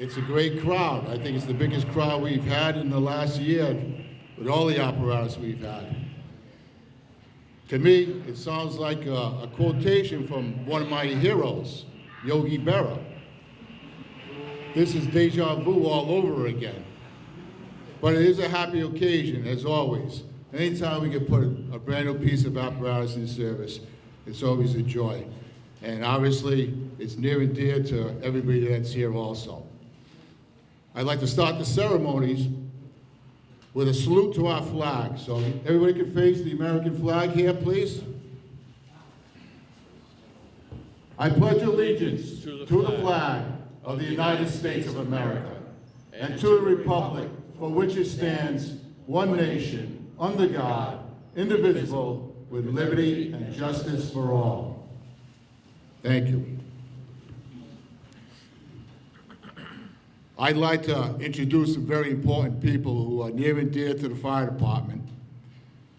It's a great crowd. I think it's the biggest crowd we've had in the last year with all the apparatus we've had. To me, it sounds like a quotation from one of my heroes, Yogi Berra. This is deja vu all over again. But it is a happy occasion, as always. Anytime we can put a brand new piece of apparatus in service, it's always a joy. And obviously, it's near and dear to everybody that's here also. I'd like to start the ceremonies with a salute to our flag. So everybody can face the American flag here, please. I pledge allegiance to the flag of the United States of America and to the republic for which it stands, one nation, under God, indivisible, with liberty and justice for all. Thank you. I'd like to introduce some very important people who are near and dear to the fire department.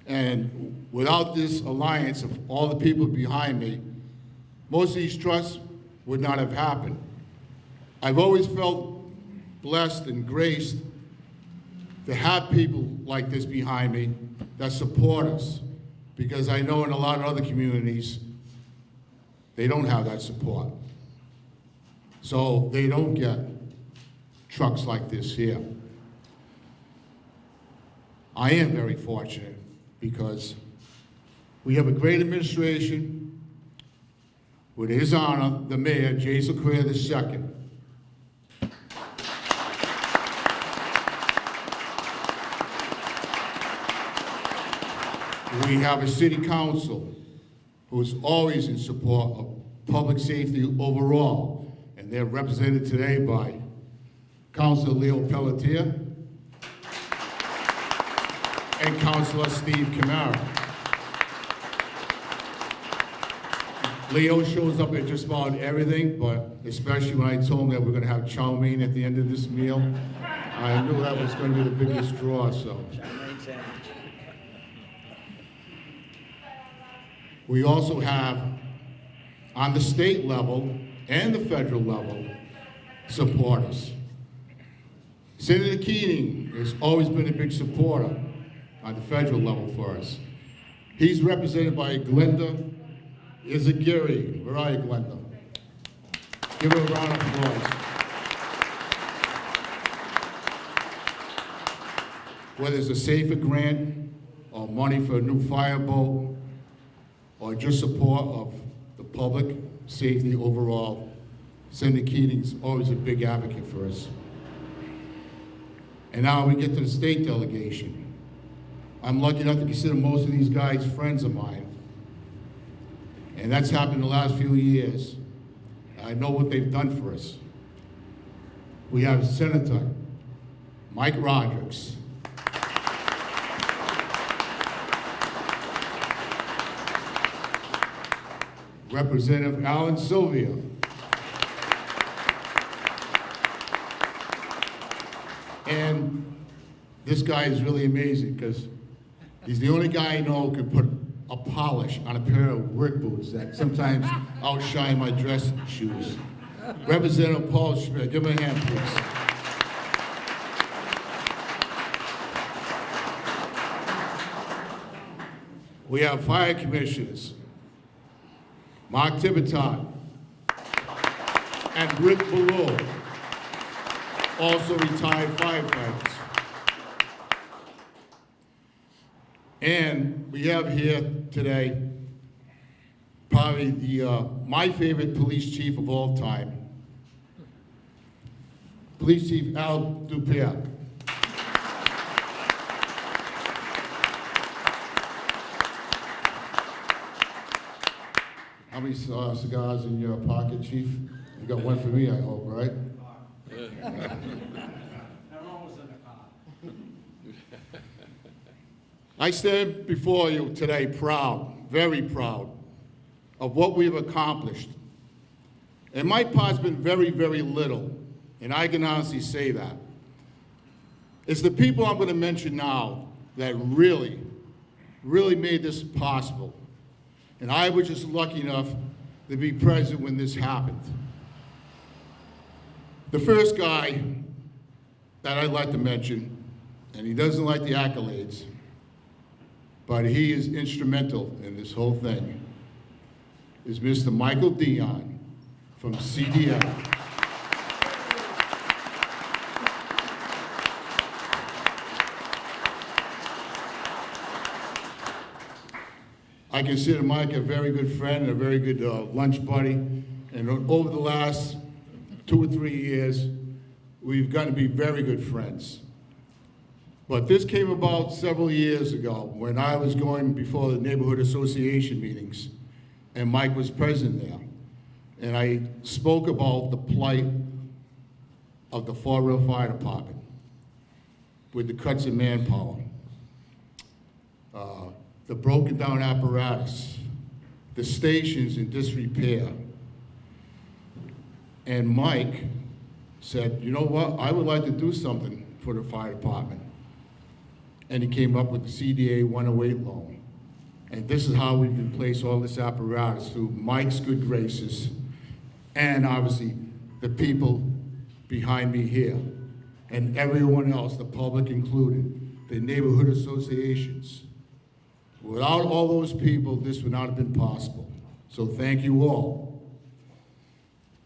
And without this alliance of all the people behind me, most of these trusts would not have happened. I've always felt blessed and graced to have people like this behind me that support us, because I know in a lot of other communities, they don't have that support. So they don't get trucks like this here. I am very fortunate because we have a great administration with His Honor, the Mayor, Jason Correa II. We have a city council who is always in support of public safety overall, and they're represented today by Councilor Leo Pelletier and Councilor Steve Camara. Leo shows up at just about everything, but especially when I told him that we're going to have chow mein at the end of this meal, I knew that was going to be the biggest draw. So. We also have, on the state level and the federal level, supporters. Senator Keating has always been a big supporter on the federal level for us. He's represented by Glenda Izagiri. Where are you, Glenda? Give her a round of applause. Whether it's a SAFER grant or money for a new fireboat, or just support of the public safety overall, Senator Keating's always a big advocate for us. And now we get to the state delegation. I'm lucky enough to consider most of these guys friends of mine. And that's happened in the last few years. I know what they've done for us. We have Senator Mike Rodrigues. Representative Alan Sylvia. And this guy is really amazing because he's the only guy I know who can put a polish on a pair of work boots that sometimes outshine my dress shoes. Representative Paul Schmidt, give him a hand, please. We have fire commissioners, Mark Tibitot and Rick Ballou, also retired firefighters. And we have here today probably my favorite police chief of all time, Police Chief Al Dupierre. How many cigars in your pocket, Chief? You got one for me, I hope, right? They're always in the car. I stand before you today proud, very proud, of what we've accomplished. And my part's been very, very little, and I can honestly say that. It's the people I'm going to mention now that really, really made this possible. And I was just lucky enough to be present when this happened. The first guy that I'd like to mention, and he doesn't like the accolades, but he is instrumental in this whole thing, is Mr. Michael Dion from CDL. I consider Mike a very good friend and a very good lunch buddy. And over the last 2 or 3 years, we've gotten to be very good friends. But this came about several years ago when I was going before the neighborhood association meetings, and Mike was present there. And I spoke about the plight of the Fall River Fire Department with the cuts in manpower. The broken down apparatus, the stations in disrepair. And Mike said, you know what, I would like to do something for the fire department. And he came up with the CDA 108 loan. And this is how we replace all this apparatus, through Mike's good graces and obviously the people behind me here and everyone else, the public included, the neighborhood associations. Without all those people, this would not have been possible. So thank you all.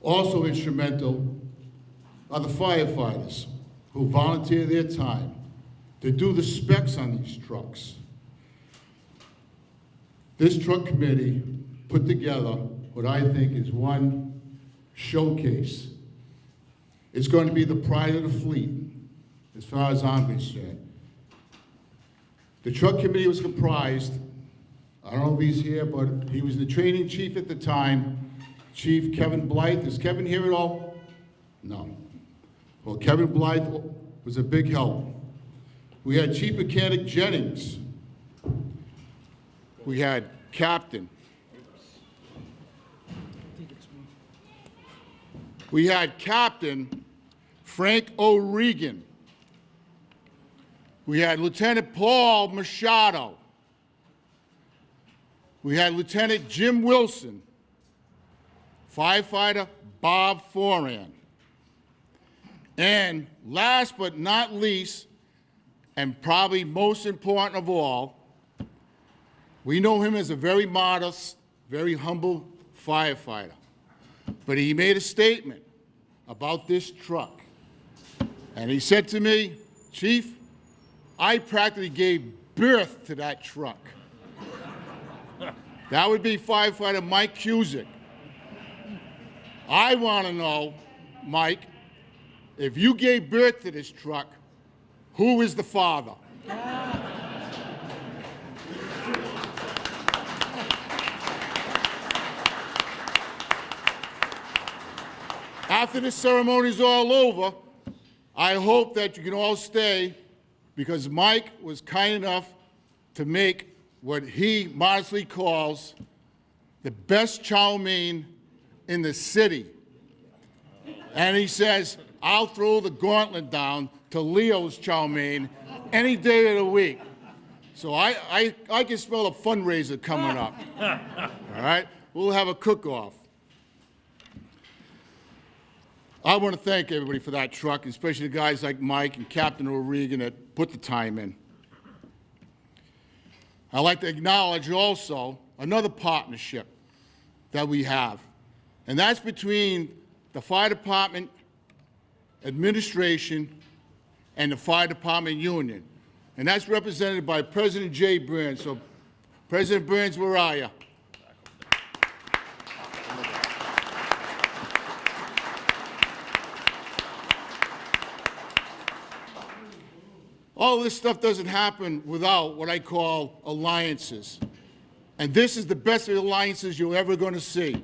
Also instrumental are the firefighters who volunteer their time to do the specs on these trucks. This truck committee put together what I think is one showcase. It's going to be the pride of the fleet, as far as I'm concerned. The truck committee was comprised, I don't know if he's here, but he was the training chief at the time, Chief Kevin Blythe. Is Kevin here at all? No. Well, Kevin Blythe was a big help. We had Chief Mechanic Jennings. We had Captain. We had Captain Frank O'Regan. We had Lieutenant Paul Machado. We had Lieutenant Jim Wilson, firefighter Bob Foran. And last but not least, and probably most important of all, we know him as a very modest, very humble firefighter. But he made a statement about this truck. And he said to me, Chief, I practically gave birth to that truck. That would be firefighter Mike Cusick. I want to know, Mike, if you gave birth to this truck, who is the father? After the ceremony is all over, I hope that you can all stay, because Mike was kind enough to make what he modestly calls the best chow mein in the city. And he says, I'll throw the gauntlet down to Leo's chow mein any day of the week. So I can smell a fundraiser coming up. All right? We'll have a cook-off. I want to thank everybody for that truck, especially the guys like Mike and Captain O'Regan that put the time in. I'd like to acknowledge also another partnership that we have, and that's between the fire department administration and the fire department union. And that's represented by President Jay Burns. So, President Burns, where are you? All this stuff doesn't happen without what I call alliances. And this is the best of alliances you're ever going to see,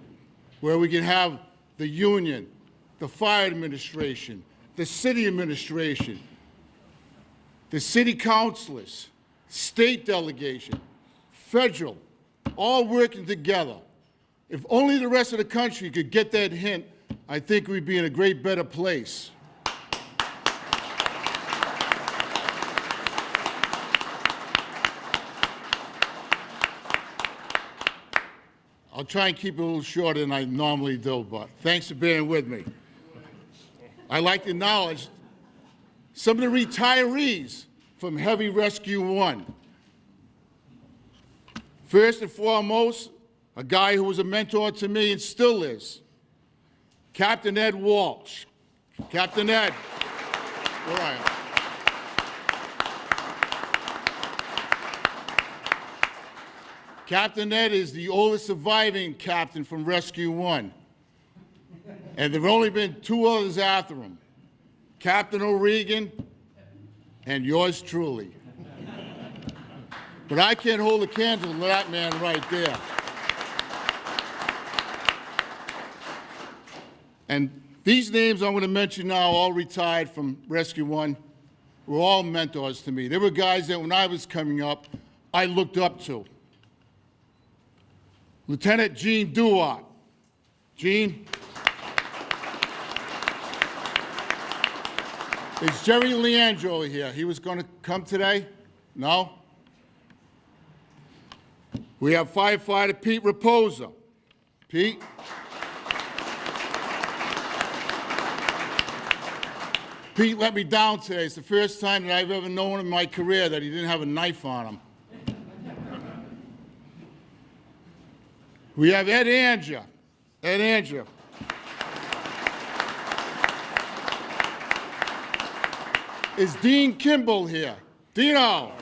where we can have the union, the fire administration, the city administration, the city councilors, state delegation, federal, all working together. If only the rest of the country could get that hint, I think we'd be in a great better place. I'll try and keep it a little shorter than I normally do, but thanks for bearing with me. I'd like to acknowledge some of the retirees from Heavy Rescue 1. First and foremost, a guy who was a mentor to me and still is, Captain Ed Walsh. Captain Ed, where are you? Captain Ed is the oldest surviving captain from Rescue 1. And there have only been 2 others after him, Captain O'Regan and yours truly. But I can't hold a candle to that man right there. And these names I'm going to mention now, all retired from Rescue 1, were all mentors to me. They were guys that when I was coming up, I looked up to. Lieutenant Gene Duart. Gene? Is Jerry Leandro here? He was going to come today? No? We have firefighter Pete Raposa. Pete? Pete let me down today. It's the first time that I've ever known in my career that he didn't have a knife on him. We have Ed Anger. Ed Anger. Is Dean Kimball here? Dino.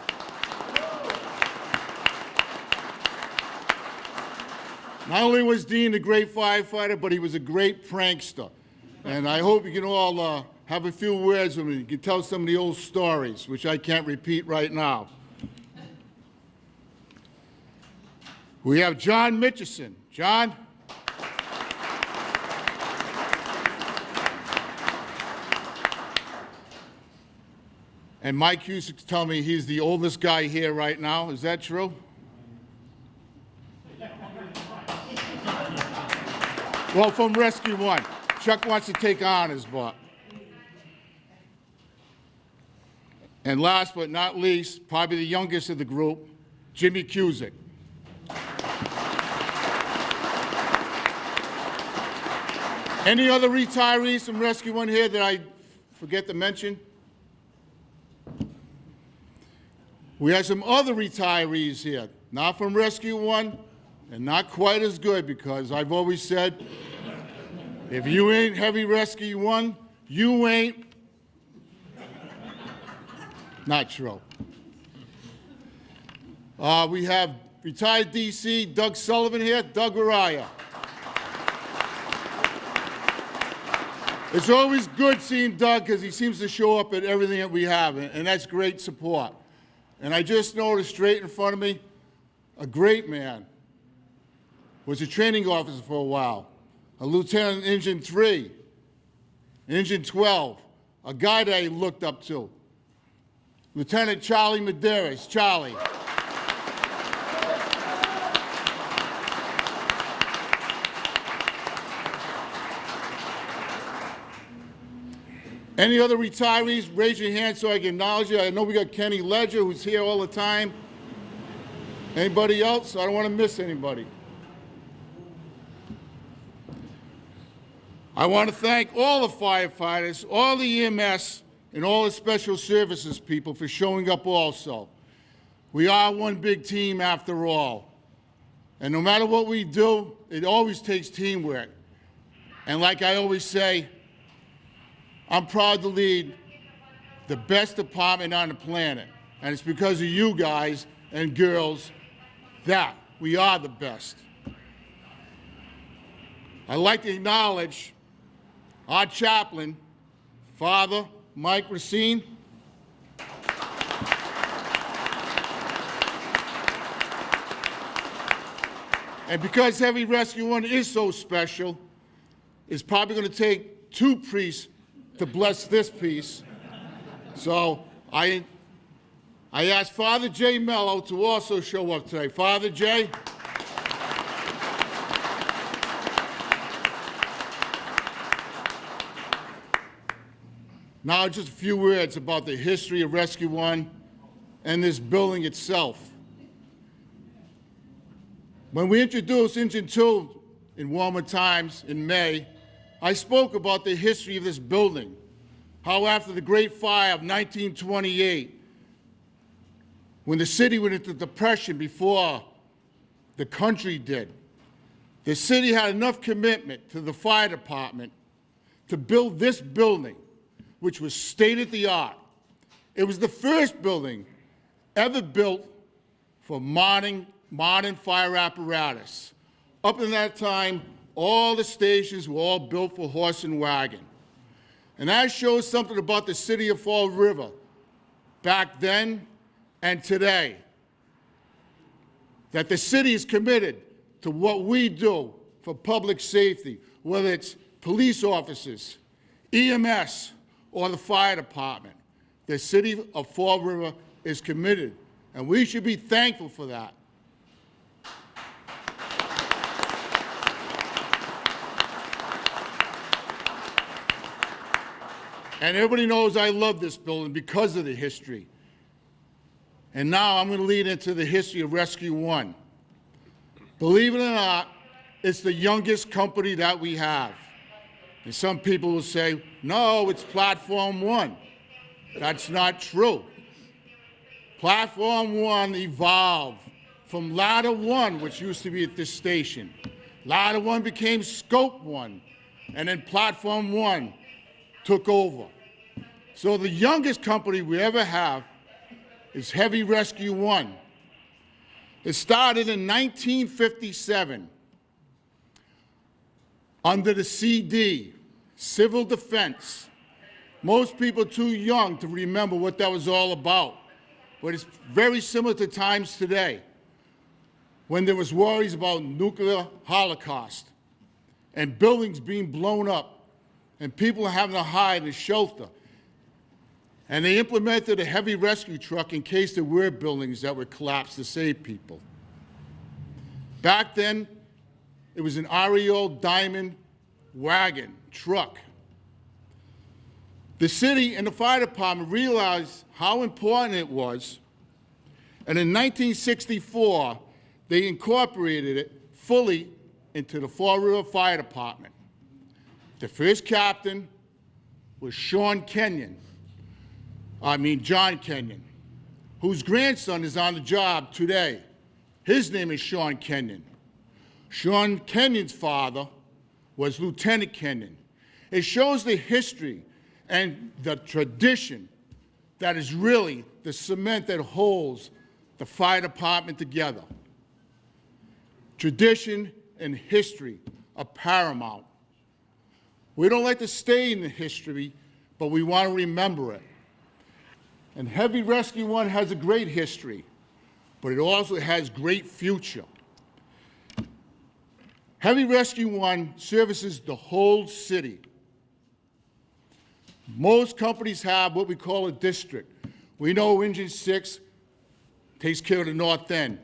Not only was Dean a great firefighter, but he was a great prankster. And I hope you can all have a few words with him. You can tell some of the old stories, which I can't repeat right now. We have John Mitchison. John? And Mike Cusick's telling me he's the oldest guy here right now. Is that true? Well, from Rescue 1. Chuck wants to take on his butt. And last but not least, probably the youngest of the group, Jimmy Cusick. Any other retirees from Rescue 1 here that I forget to mention? We have some other retirees here, not from Rescue 1 and not quite as good, because I've always said, if you ain't Heavy Rescue 1, you ain't. Not true. We have retired DC Doug Sullivan here. Doug, where are you? It's always good seeing Doug because he seems to show up at everything that we have, and that's great support. And I just noticed straight in front of me, a great man, was a training officer for a while, a lieutenant in Engine 3, Engine 12, a guy that I looked up to, Lieutenant Charlie Medeiros. Charlie. Any other retirees, raise your hand so I can acknowledge you. I know we got Kenny Ledger, who's here all the time. Anybody else? I don't want to miss anybody. I want to thank all the firefighters, all the EMS, and all the special services people for showing up also. We are one big team after all. And no matter what we do, it always takes teamwork. And like I always say, I'm proud to lead the best department on the planet. And it's because of you guys and girls that we are the best. I'd like to acknowledge our chaplain, Father Mike Racine. And because Heavy Rescue 1 is so special, it's probably going to take 2 priests to bless this piece. So I asked Father Jay Mello to also show up today. Father Jay. Now just a few words about the history of Rescue 1 and this building itself. When we introduced Engine 2 in warmer times in May, I spoke about the history of this building, how after the Great Fire of 1928, when the city went into depression before the country did, the city had enough commitment to the fire department to build this building, which was state-of-the-art. It was the first building ever built for modern fire apparatus. Up to that time, all the stations were all built for horse and wagon. And that shows something about the city of Fall River back then and today, that the city is committed to what we do for public safety, whether it's police officers, EMS, or the fire department. The city of Fall River is committed, and we should be thankful for that. And everybody knows I love this building because of the history. And now I'm going to lead into the history of Rescue One. Believe it or not, it's the youngest company that we have. And some people will say, no, it's Platform One. That's not true. Platform One evolved from Ladder One, which used to be at this station. Ladder One became Scope One, and then Platform One took over. So the youngest company we ever have is Heavy Rescue One. It started in 1957 under the CD, Civil Defense. Most people are too young to remember what that was all about, but it's very similar to times today when there was worries about nuclear holocaust and buildings being blown up and people having to hide and shelter. And they implemented a heavy rescue truck in case there were buildings that would collapse to save people. Back then, it was an REO Diamond wagon truck. The city and the fire department realized how important it was, and in 1964, they incorporated it fully into the Fall River Fire Department. The first captain was John Kenyon, whose grandson is on the job today. His name is Sean Kenyon. Sean Kenyon's father was Lieutenant Kenyon. It shows the history and the tradition that is really the cement that holds the fire department together. Tradition and history are paramount. We don't like to stay in the history, but we want to remember it. And Heavy Rescue One has a great history, but it also has great future. Heavy Rescue One services the whole city. Most companies have what we call a district. We know Engine 6 takes care of the North End.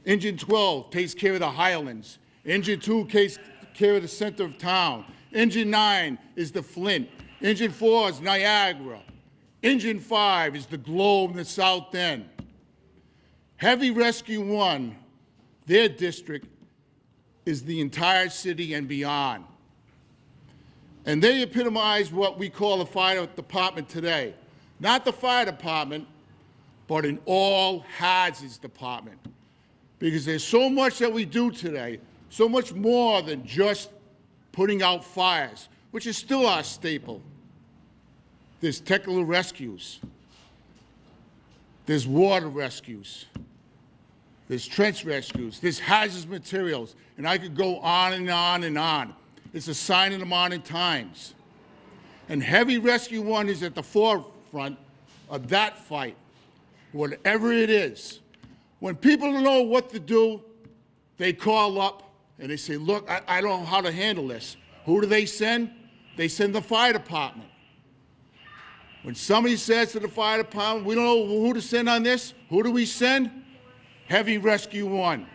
Engine 12 takes care of the Highlands. Engine 2 takes care of the center of town. Engine 9 is the Flint. Engine 4 is Niagara. Engine 5 is the Globe and the South End. Heavy Rescue One, their district, is the entire city and beyond. And they epitomize what we call the fire department today. Not the fire department, but an all hazards department. Because there's so much that we do today, so much more than just putting out fires, which is still our staple. There's technical rescues. There's water rescues. There's trench rescues. There's hazardous materials. And I could go on and on and on. It's a sign of the modern times. And Heavy Rescue One is at the forefront of that fight, whatever it is. When people don't know what to do, they call up and they say, look, I don't know how to handle this. Who do they send? They send the fire department. When somebody says to the fire department, we don't know who to send on this, who do we send? Heavy Rescue One.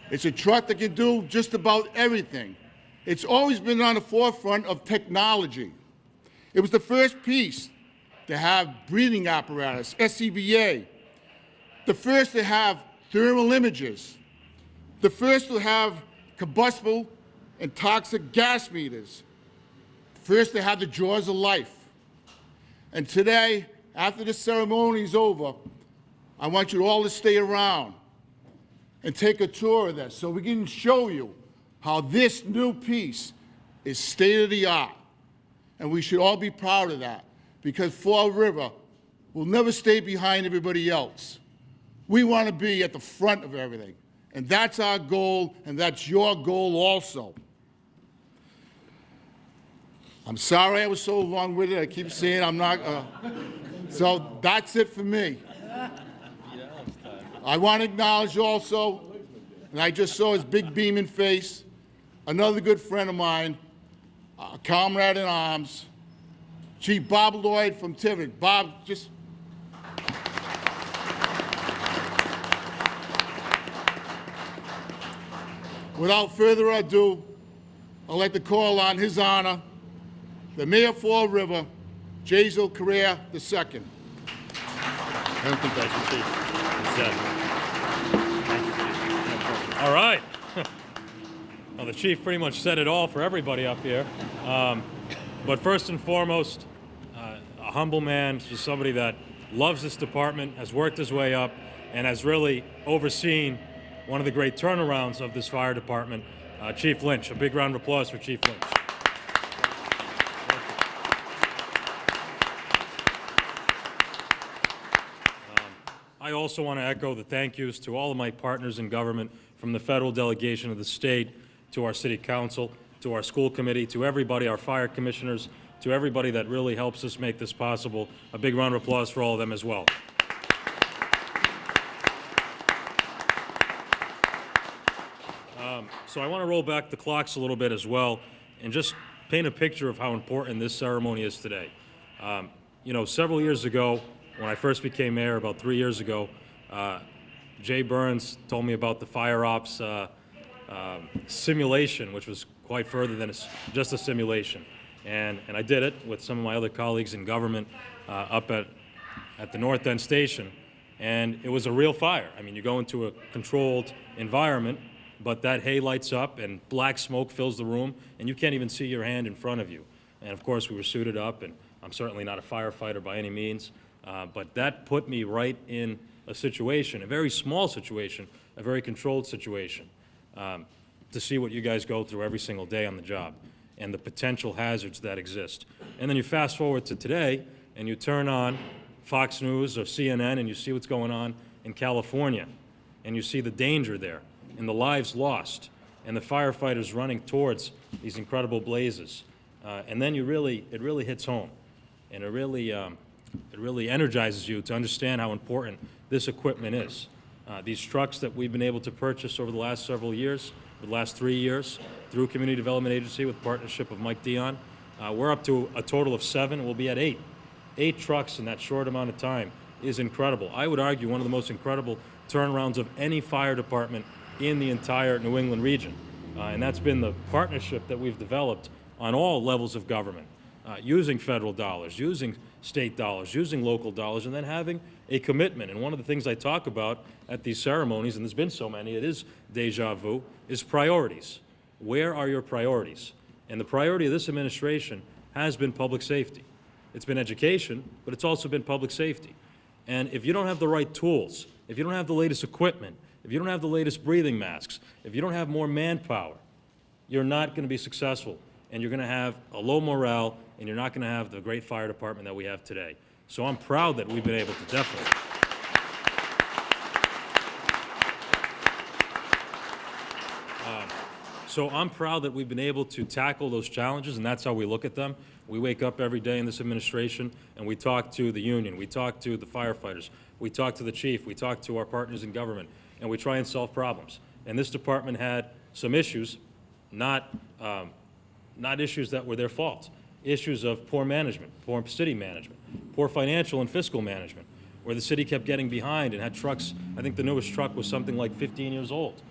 It's a truck that can do just about everything. It's always been on the forefront of technology. It was the first piece to have breathing apparatus, SCBA. The first to have thermal images. The first to have combustible and toxic gas meters. First, they have the Jaws of Life. And today, after the ceremony is over, I want you all to stay around and take a tour of this so we can show you how this new piece is state-of-the-art. And we should all be proud of that, because Fall River will never stay behind everybody else. We want to be at the front of everything. And that's our goal, and that's your goal also. I'm sorry I was so long-winded. I keep saying I'm not. So that's it for me. I want to acknowledge also, and I just saw his big beaming face, another good friend of mine, a comrade in arms, Chief Bob Lloyd from Tiverton. Bob, just. Without further ado, I'd like to call on his honor, the Mayor of Fall River, Jazel Correa II. I don't think that's what Chief said. All right. Well, the Chief pretty much said it all for everybody up here. But first and foremost, a humble man, just somebody that loves this department, has worked his way up, and has really overseen one of the great turnarounds of this fire department, Chief Lynch. A big round of applause for Chief Lynch. I also want to echo the thank yous to all of my partners in government, from the federal delegation of the state, to our city council, to our school committee, to everybody, our fire commissioners, to everybody that really helps us make this possible. A big round of applause for all of them as well. So I want to roll back the clocks a little bit as well and just paint a picture of how important this ceremony is today. You know, several years ago, when I first became mayor, about 3 years ago, Jay Burns told me about the fire ops simulation, which was quite further than just a simulation. And I did it with some of my other colleagues in government up at the North End Station. And it was a real fire. I mean, you go into a controlled environment, but that hay lights up and black smoke fills the room, and you can't even see your hand in front of you. And of course, we were suited up, and I'm certainly not a firefighter by any means, but that put me right in a situation, a very small situation, a very controlled situation, to see what you guys go through every single day on the job and the potential hazards that exist. And then you fast forward to today, and you turn on Fox News or CNN, and you see what's going on in California, and you see the danger there, and the lives lost, and the firefighters running towards these incredible blazes. And then it really hits home, and it really energizes you to understand how important this equipment is. These trucks that we've been able to purchase over the last several years, the last 3 years, through Community Development Agency with partnership of Mike Dion, we're up to a total of 7. We'll be at 8. 8 trucks in that short amount of time is incredible. I would argue one of the most incredible turnarounds of any fire department in the entire New England region. And that's been the partnership that we've developed on all levels of government, using federal dollars, using state dollars, using local dollars, and then having a commitment. And one of the things I talk about at these ceremonies, and there's been so many, it is deja vu, is priorities. Where are your priorities? And the priority of this administration has been public safety. It's been education, but it's also been public safety. And if you don't have the right tools, if you don't have the latest equipment, if you don't have the latest breathing masks, if you don't have more manpower, you're not going to be successful, and you're going to have a low morale, and you're not going to have the great fire department that we have today. So I'm proud that we've been able to definitely. So I'm proud that we've been able to tackle those challenges, and that's how we look at them. We wake up every day in this administration, and we talk to the union, we talk to the firefighters, we talk to the chief, we talk to our partners in government, and we try and solve problems. And this department had some issues, not issues that were their fault, issues of poor management, poor city management, poor financial and fiscal management, where the city kept getting behind and had trucks. I think the newest truck was something like 15 years old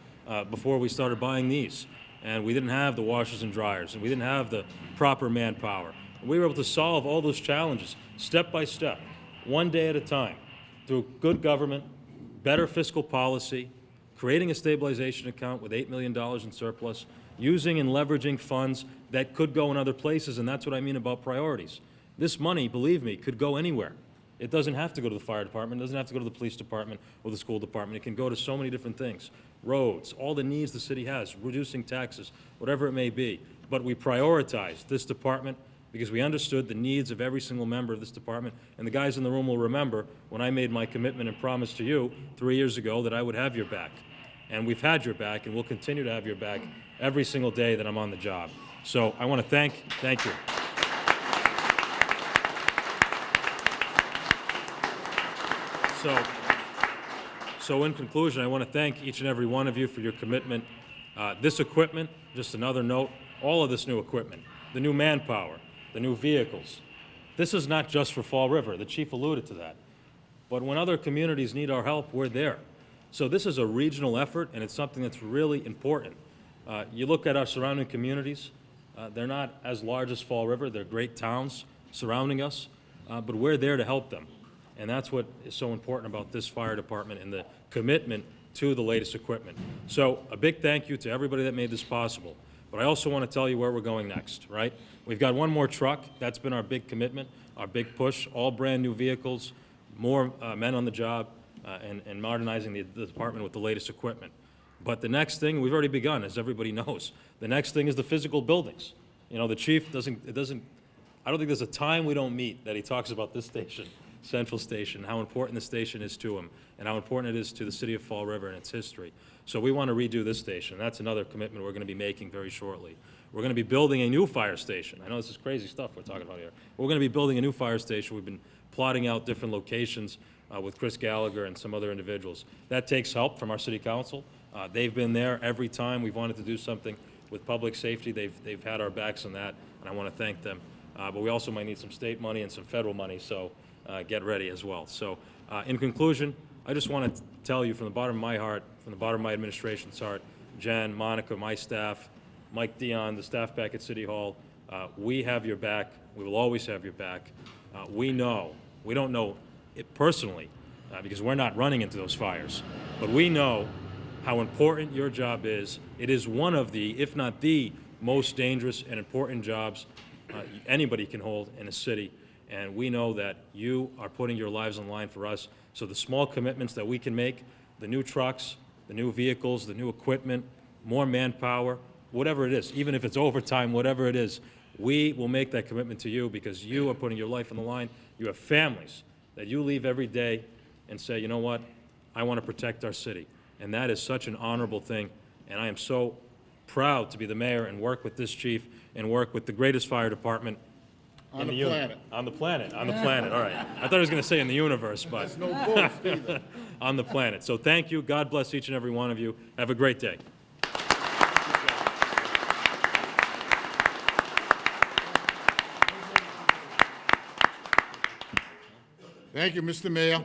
before we started buying these. And we didn't have the washers and dryers, and we didn't have the proper manpower. And we were able to solve all those challenges step by step, one day at a time, through good government, better fiscal policy, creating a stabilization account with $8 million in surplus, using and leveraging funds that could go in other places, and that's what I mean about priorities. This money, believe me, could go anywhere. It doesn't have to go to the fire department, it doesn't have to go to the police department or the school department. It can go to so many different things. Roads, all the needs the city has, reducing taxes, whatever it may be. But we prioritized this department because we understood the needs of every single member of this department. And the guys in the room will remember when I made my commitment and promise to you 3 years ago that I would have your back. And we've had your back, and we'll continue to have your back every single day that I'm on the job. So I want to thank you. So in conclusion, I want to thank each and every one of you for your commitment. This equipment, just another note, all of this new equipment, the new manpower, the new vehicles, this is not just for Fall River. The chief alluded to that. But when other communities need our help, we're there. So this is a regional effort, and it's something that's really important. You look at our surrounding communities, they're not as large as Fall River. They're great towns surrounding us, but we're there to help them. And that's what is so important about this fire department and the commitment to the latest equipment. So a big thank you to everybody that made this possible. But I also want to tell you where we're going next, right? We've got one more truck. That's been our big commitment, our big push, all brand new vehicles, more men on the job, and modernizing the department with the latest equipment. But the next thing, we've already begun, as everybody knows. The next thing is the physical buildings. You know, the chief I don't think there's a time we don't meet that he talks about this station, Central Station, how important the station is to him, and how important it is to the city of Fall River and its history. So we want to redo this station. That's another commitment we're going to be making very shortly. We're going to be building a new fire station. I know this is crazy stuff we're talking about here. We're going to be building a new fire station. We've been plotting out different locations with Chris Gallagher and some other individuals. That takes help from our city council. They've been there every time we've wanted to do something with public safety. They've had our backs on that, and I want to thank them. But we also might need some state money and some federal money, so get ready as well. So in conclusion, I just want to tell you from the bottom of my heart, from the bottom of my administration's heart, Jen, Monica, my staff, Mike Dion, the staff back at City Hall, we have your back. We will always have your back. We don't know it personally because we're not running into those fires, but we know how important your job is. It is one of the, if not the, most dangerous and important jobs anybody can hold in a city. And we know that you are putting your lives on the line for us. So the small commitments that we can make, the new trucks, the new vehicles, the new equipment, more manpower, whatever it is, even if it's overtime, whatever it is, we will make that commitment to you because you are putting your life on the line. You have families that you leave every day and say, you know what, I want to protect our city. And that is such an honorable thing. And I am so proud to be the mayor and work with this chief and work with the greatest fire department On the planet. On the planet, on the planet, all right. I thought I was going to say in the universe, but There's no ghost either. on the planet. So thank you. God bless each and every one of you. Have a great day. Thank you, Mr. Mayor.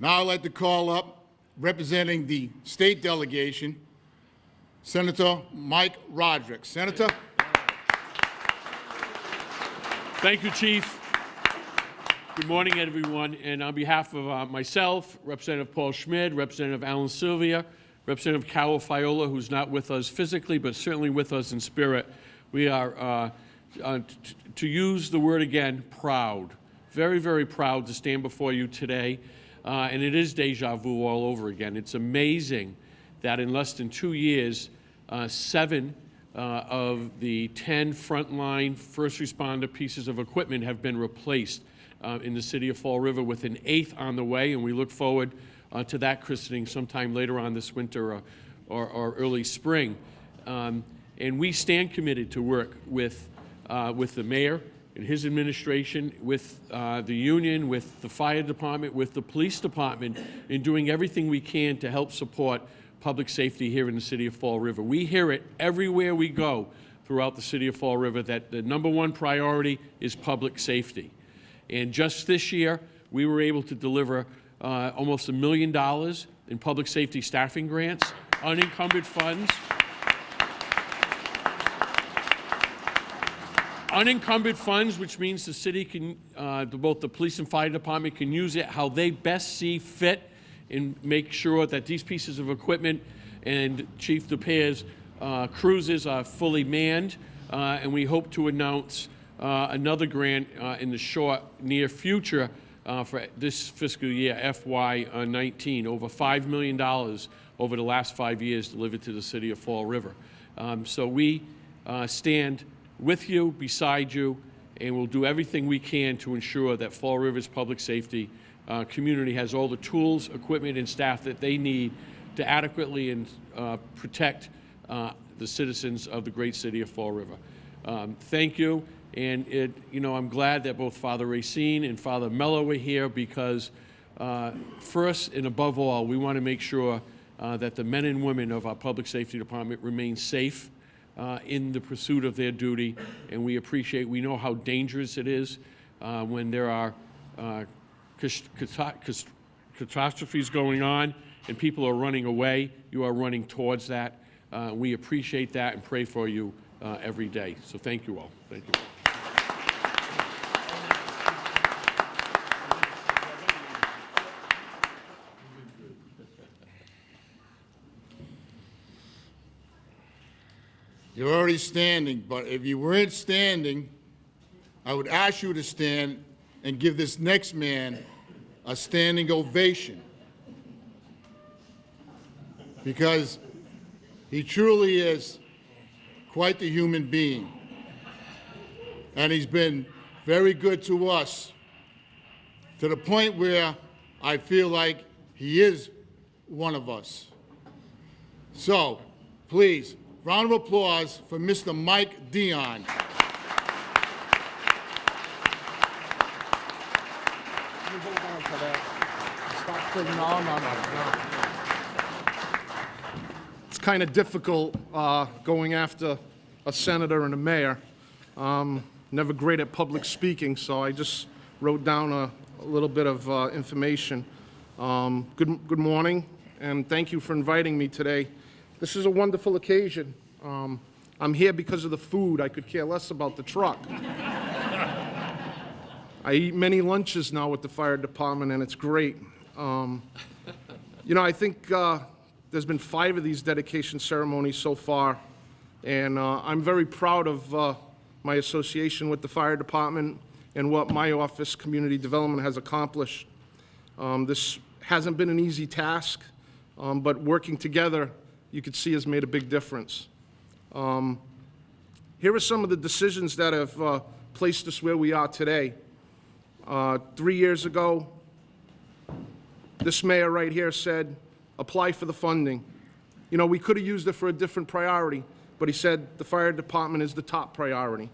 Now I'd like to call up, representing the state delegation, Senator Mike Roderick. Senator? Thank you, Chief. Good morning, everyone. And on behalf of myself, Representative Paul Schmid, Representative Alan Sylvia, Representative Carol Fiola, who's not with us physically, but certainly with us in spirit, we are, to use the word again, proud. Very, very proud to stand before you today. And it is deja vu all over again. It's amazing that in less than 2 years, 7 of the 10 frontline first responder pieces of equipment have been replaced in the city of Fall River, with an 8th on the way, and we look forward to that christening sometime later on this winter or early spring. And we stand committed to work with the mayor and his administration, with the union, with the fire department, with the police department, in doing everything we can to help support public safety here in the city of Fall River. We hear it everywhere we go throughout the city of Fall River that the #1 priority is public safety. And just this year, we were able to deliver almost $1 million in public safety staffing grants, unencumbered funds. Unencumbered funds, which means the city can, both the police and fire department can use it how they best see fit and make sure that these pieces of equipment and Chief DePairs cruisers are fully manned, and we hope to announce another grant in the short, near future for this fiscal year, FY19, over $5 million over the last 5 years delivered to the city of Fall River. So we stand with you, beside you, and we'll do everything we can to ensure that Fall River's public safety community has all the tools, equipment, and staff that they need to adequately and protect the citizens of the great city of Fall River. Thank you, and I'm glad that both Father Racine and Father Mello are here because first and above all, we want to make sure that the men and women of our public safety department remain safe in the pursuit of their duty, and we know how dangerous it is when there are catastrophes going on and people are running away. You are running towards that. We appreciate that and pray for you every day. So thank you all. Thank you. You're already standing, but if you weren't standing, I would ask you to stand and give this next man a standing ovation, because he truly is quite the human being, and he's been very good to us to the point where I feel like he is one of us. So, please, round of applause for Mr. Mike Dion. It's kind of difficult going after a senator and a mayor. Never great at public speaking, so I just wrote down a little bit of information. Good morning, and thank you for inviting me today. This is a wonderful occasion. I'm here because of the food. I could care less about the truck. I eat many lunches now with the fire department, and it's great. I think there's been 5 of these dedication ceremonies so far, and I'm very proud of my association with the fire department and what my office, Community Development, has accomplished. This hasn't been an easy task, but working together, you could see, has made a big difference. Here are some of the decisions that have placed us where we are today. 3 years ago, this mayor right here said, apply for the funding. We could have used it for a different priority, but he said the fire department is the top priority.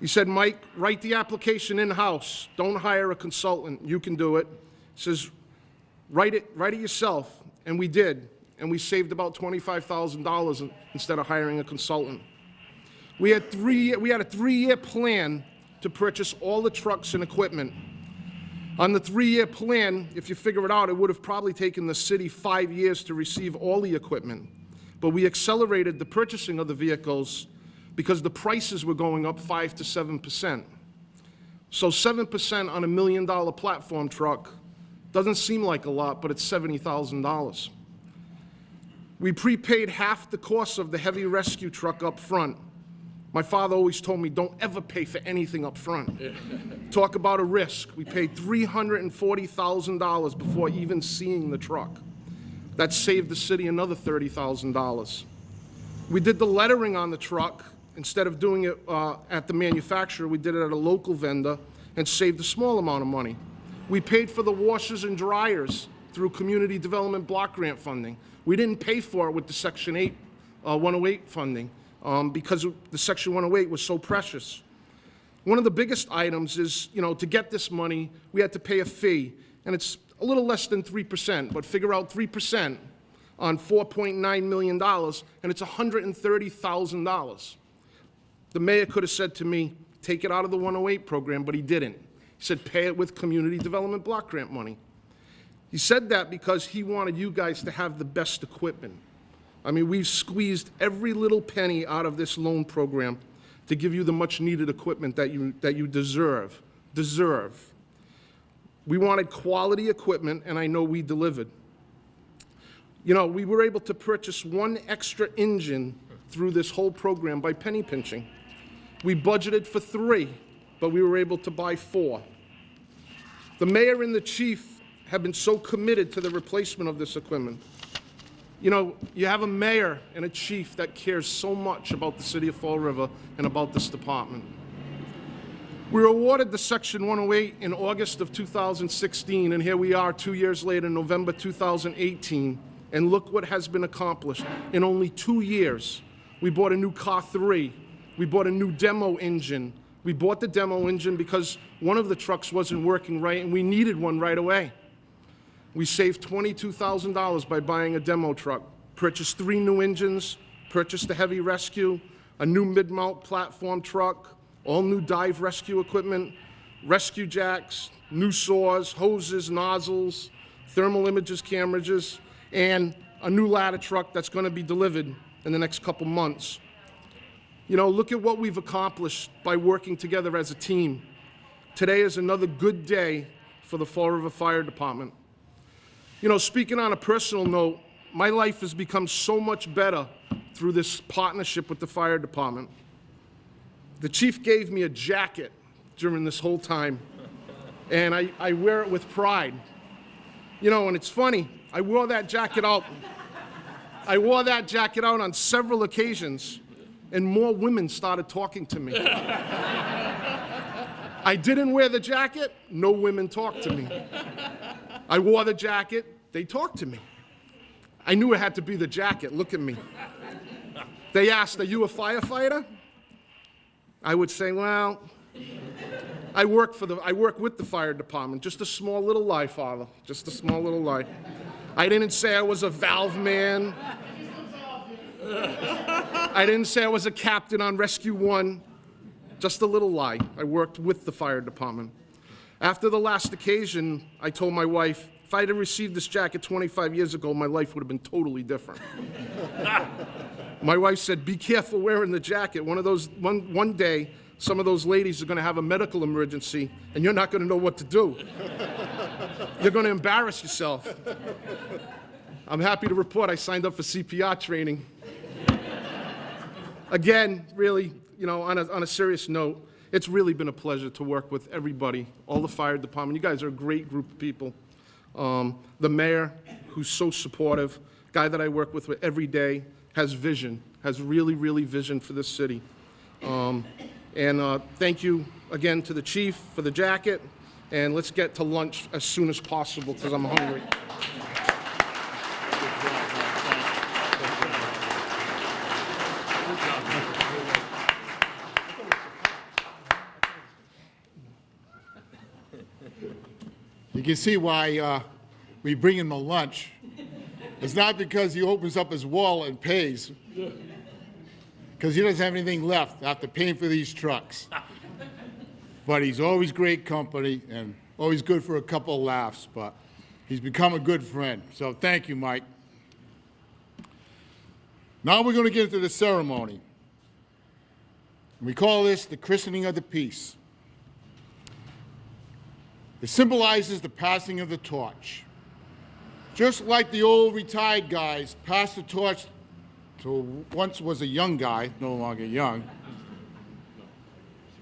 He said, Mike, write the application in-house. Don't hire a consultant. You can do it. He says, write it yourself. And we did. And we saved about $25,000 instead of hiring a consultant. We had a 3-year plan to purchase all the trucks and equipment. On the 3-year plan, if you figure it out, it would have probably taken the city 5 years to receive all the equipment. But we accelerated the purchasing of the vehicles because the prices were going up 5 to 7%. So 7% on $1 million platform truck doesn't seem like a lot, but it's $70,000. We prepaid half the cost of the heavy rescue truck up front. My father always told me, don't ever pay for anything up front. Talk about a risk. We paid $340,000 before even seeing the truck. That saved the city another $30,000. We did the lettering on the truck. Instead of doing it at the manufacturer, we did it at a local vendor and saved a small amount of money. We paid for the washers and dryers through Community Development Block Grant funding. We didn't pay for it with the Section 8, 108 funding because the Section 108 was so precious. One of the biggest items is, to get this money, we had to pay a fee, and it's a little less than 3%, but figure out 3% on $4.9 million, and it's $130,000. The mayor could have said to me, take it out of the 108 program, but he didn't. He said, pay it with Community Development Block Grant money. He said that because he wanted you guys to have the best equipment. I mean, we've squeezed every little penny out of this loan program to give you the much-needed equipment that you deserve. We wanted quality equipment, and I know we delivered. You know, we were able to purchase one extra engine through this whole program by penny pinching. We budgeted for 3, but we were able to buy 4. The mayor and the chief have been so committed to the replacement of this equipment. You know, you have a mayor and a chief that cares so much about the city of Fall River and about this department. We were awarded the Section 108 in August of 2016, and here we are 2 years later, November 2018, and look what has been accomplished. In only 2 years, we bought a new Car 3, we bought a new demo engine. We bought the demo engine because one of the trucks wasn't working right, and we needed one right away. We saved $22,000 by buying a demo truck, purchased 3 new engines, purchased a heavy rescue, a new mid-mount platform truck, all new dive rescue equipment, rescue jacks, new saws, hoses, nozzles, thermal images, cameras, and a new ladder truck that's going to be delivered in the next couple months. You know, look at what we've accomplished by working together as a team. Today is another good day for the Fall River Fire Department. You know, speaking on a personal note, my life has become so much better through this partnership with the fire department. The chief gave me a jacket during this whole time, and I wear it with pride. You know, and it's funny, I wore that jacket out on several occasions, and more women started talking to me. I didn't wear the jacket, no women talked to me. I wore the jacket, they talked to me. I knew it had to be the jacket, look at me. They asked, "Are you a firefighter?" I would say, "Well, I work with the fire department." Just a small little lie, Father, just a small little lie. I didn't say I was a valve man. I didn't say I was a captain on Rescue 1. Just a little lie. I worked with the fire department. After the last occasion, I told my wife, if I had received this jacket 25 years ago, my life would have been totally different. My wife said, "Be careful wearing the jacket. One day, some of those ladies are going to have a medical emergency, and you're not going to know what to do. You're going to embarrass yourself." I'm happy to report I signed up for CPR training. Again, really, you know, on a serious note, it's really been a pleasure to work with everybody, all the fire department. You guys are a great group of people. The mayor, who's so supportive, guy that I work with every day, has vision, has really, really vision for this city. Thank you again to the chief for the jacket, and let's get to lunch as soon as possible because I'm hungry. You can see why we bring him a lunch. It's not because he opens up his wallet and pays, because he doesn't have anything left after paying for these trucks. But he's always great company and always good for a couple of laughs, but he's become a good friend. So thank you, Mike. Now we're going to get into the ceremony. We call this the christening of the peace. It symbolizes the passing of the torch. Just like the old retired guys passed the torch to once was a young guy, no longer young,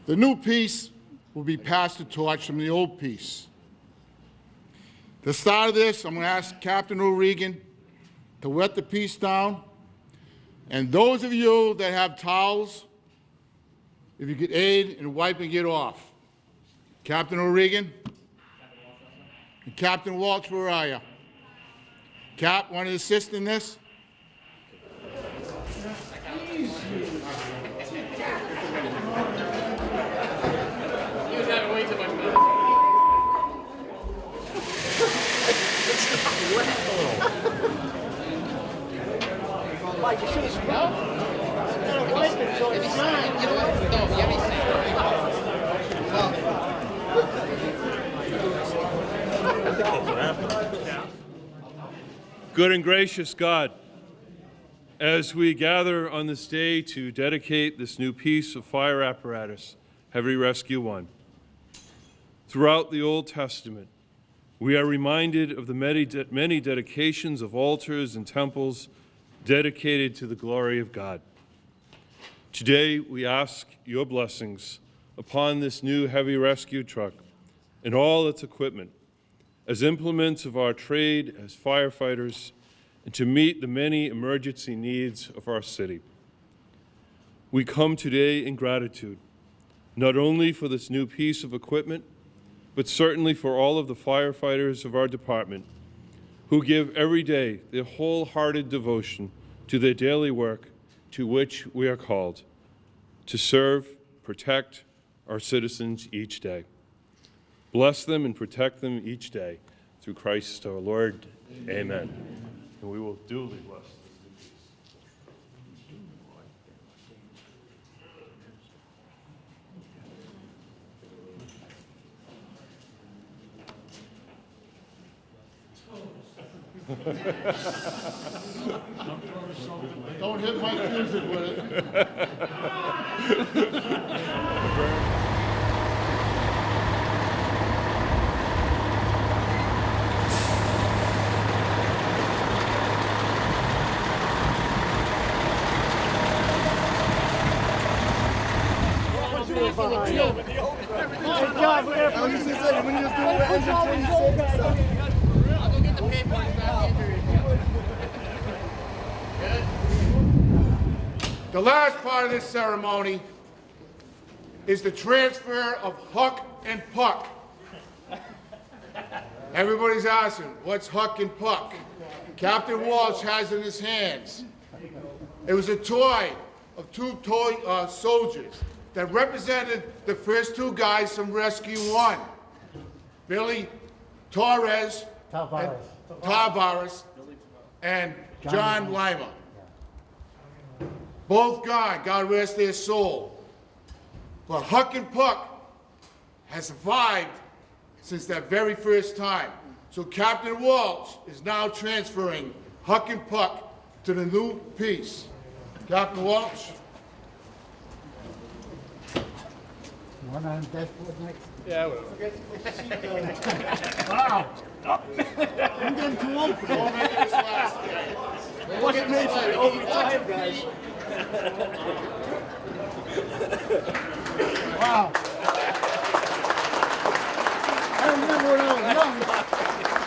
the new piece will be passed the torch from the old piece. To start this, I'm going to ask Captain O'Regan to wet the piece down. And those of you that have towels, if you could aid in wiping it off. Captain O'Regan? And Captain Walsh, where are you? Cap, want to assist in this? Mike, you should have smelled it. You gotta wipe it so it's dry. You know what? No, you haven't seen Good and gracious God, as we gather on this day to dedicate this new piece of fire apparatus, Heavy Rescue 1, throughout the Old Testament, we are reminded of the many dedications of altars and temples dedicated to the glory of God. Today, we ask your blessings upon this new heavy rescue truck and all its equipment as implements of our trade as firefighters and to meet the many emergency needs of our city. We come today in gratitude, not only for this new piece of equipment, but certainly for all of the firefighters of our department who give every day their wholehearted devotion to their daily work to which we are called, to serve, protect our citizens each day. Bless them and protect them each day. Through Christ our Lord, amen. And we will duly bless this new piece. Don't hit my music with it. The last part of this ceremony is the transfer of Huck and Puck. Everybody's asking, what's Huck and Puck? Captain Walsh has in his hands. It was a toy of two toy soldiers that represented the first two guys from Rescue 1. Billy Torres, Tavares, and John Lima. Both gone, God rest their soul. But Huck and Puck has survived since that very first time. So Captain Walsh is now transferring Huck and Puck to the new piece. Captain Walsh. One on dashboard next. Yeah, well. Wow. I'm getting too old for Don't that. make it his last game. Look at me for the overtime, guys. Wow. I remember when I was young.